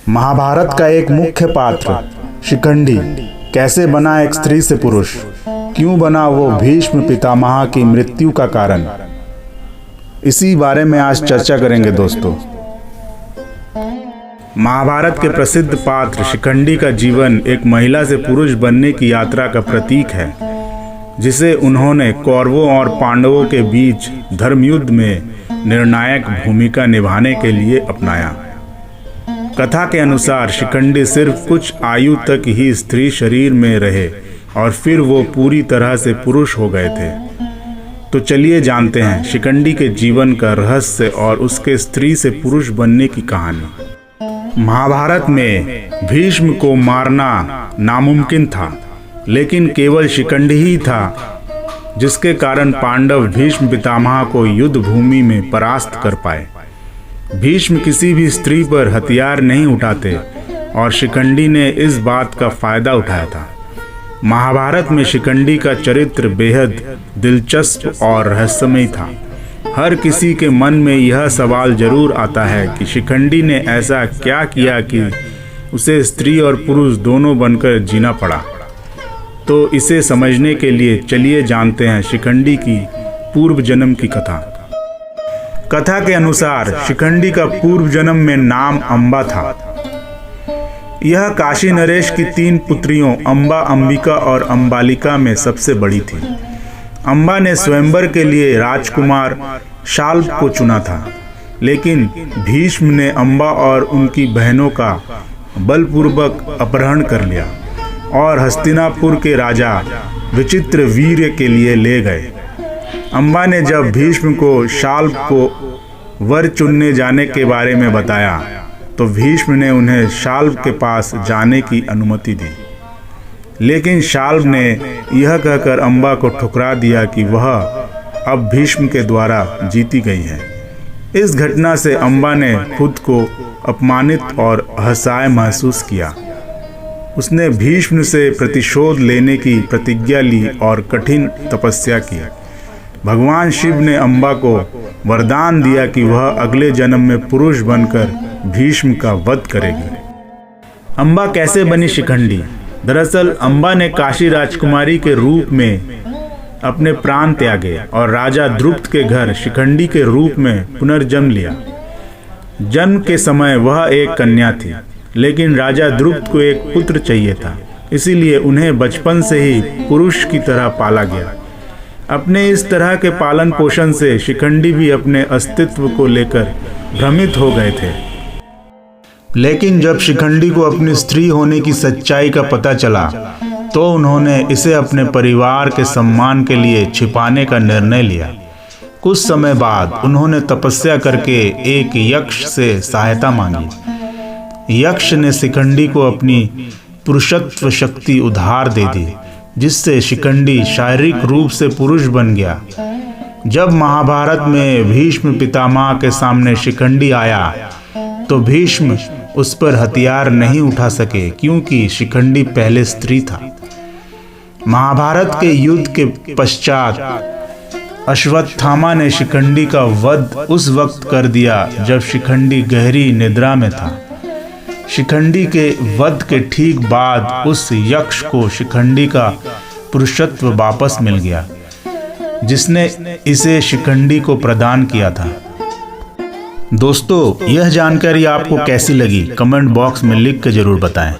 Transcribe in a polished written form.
महाभारत का एक मुख्य पात्र शिखंडी कैसे बना एक स्त्री से पुरुष, क्यों बना वो भीष्म पितामह की मृत्यु का कारण, इसी बारे में आज चर्चा करेंगे दोस्तों। महाभारत के प्रसिद्ध पात्र शिखंडी का जीवन एक महिला से पुरुष बनने की यात्रा का प्रतीक है, जिसे उन्होंने कौरवों और पांडवों के बीच धर्मयुद्ध में निर्णायक भूमिका निभाने के लिए अपनाया। कथा के अनुसार शिखंडी सिर्फ कुछ आयु तक ही स्त्री शरीर में रहे और फिर वो पूरी तरह से पुरुष हो गए थे। तो चलिए जानते हैं शिखंडी के जीवन का रहस्य और उसके स्त्री से पुरुष बनने की कहानी। महाभारत में भीष्म को मारना नामुमकिन था, लेकिन केवल शिखंडी ही था जिसके कारण पांडव भीष्म पितामह को युद्ध भूमि में परास्त कर पाए। भीष्म किसी भी स्त्री पर हथियार नहीं उठाते और शिखंडी ने इस बात का फायदा उठाया था। महाभारत में शिखंडी का चरित्र बेहद दिलचस्प और रहस्यमय था। हर किसी के मन में यह सवाल जरूर आता है कि शिखंडी ने ऐसा क्या किया कि उसे स्त्री और पुरुष दोनों बनकर जीना पड़ा। तो इसे समझने के लिए चलिए जानते हैं शिखंडी की पूर्व जन्म की कथा। कथा के अनुसार शिखंडी का पूर्व जन्म में नाम अंबा था। यह काशी नरेश की 3 पुत्रियों अंबा, अंबिका और अंबालिका में सबसे बड़ी थी। अंबा ने स्वयंवर के लिए राजकुमार शाल्व को चुना था, लेकिन भीष्म ने अंबा और उनकी बहनों का बलपूर्वक अपहरण कर लिया और हस्तिनापुर के राजा विचित्रवीर्य के लिए ले गए। अंबा ने जब भीष्म को शाल्व को वर चुनने जाने के बारे में बताया तो भीष्म ने उन्हें शाल्व के पास जाने की अनुमति दी, लेकिन शाल्व ने यह कहकर अंबा को ठुकरा दिया कि वह अब भीष्म के द्वारा जीती गई है। इस घटना से अंबा ने खुद को अपमानित और असहाय महसूस किया। उसने भीष्म से प्रतिशोध लेने की प्रतिज्ञा ली और कठिन तपस्या की। भगवान शिव ने अंबा को वरदान दिया कि वह अगले जन्म में पुरुष बनकर भीष्म का वध करेगी। अंबा कैसे बनी शिखंडी? दरअसल अंबा ने काशी राजकुमारी के रूप में अपने प्राण त्यागे और राजा द्रुपद के घर शिखंडी के रूप में पुनर्जन्म लिया। जन्म के समय वह एक कन्या थी, लेकिन राजा द्रुपद को एक पुत्र चाहिए था, इसीलिए उन्हें बचपन से ही पुरुष की तरह पाला गया। अपने इस तरह के पालन पोषण से शिखंडी भी अपने अस्तित्व को लेकर भ्रमित हो गए थे। लेकिन जब शिखंडी को अपनी स्त्री होने की सच्चाई का पता चला तो उन्होंने इसे अपने परिवार के सम्मान के लिए छिपाने का निर्णय लिया। कुछ समय बाद उन्होंने तपस्या करके एक यक्ष से सहायता मांगी। यक्ष ने शिखंडी को अपनी पुरुषत्व शक्ति उधार दे दी, जिससे शिखंडी शारीरिक रूप से पुरुष बन गया। जब महाभारत में भीष्म पितामह के सामने शिखंडी आया तो भीष्म उस पर हथियार नहीं उठा सके, क्योंकि शिखंडी पहले स्त्री था। महाभारत के युद्ध के पश्चात अश्वत्थामा ने शिखंडी का वध उस वक्त कर दिया जब शिखंडी गहरी निद्रा में था। शिखंडी के वध के ठीक बाद उस यक्ष को शिखंडी का पुरुषत्व वापस मिल गया, जिसने इसे शिखंडी को प्रदान किया था। दोस्तों, यह जानकारी आपको कैसी लगी कमेंट बॉक्स में लिख के जरूर बताएं।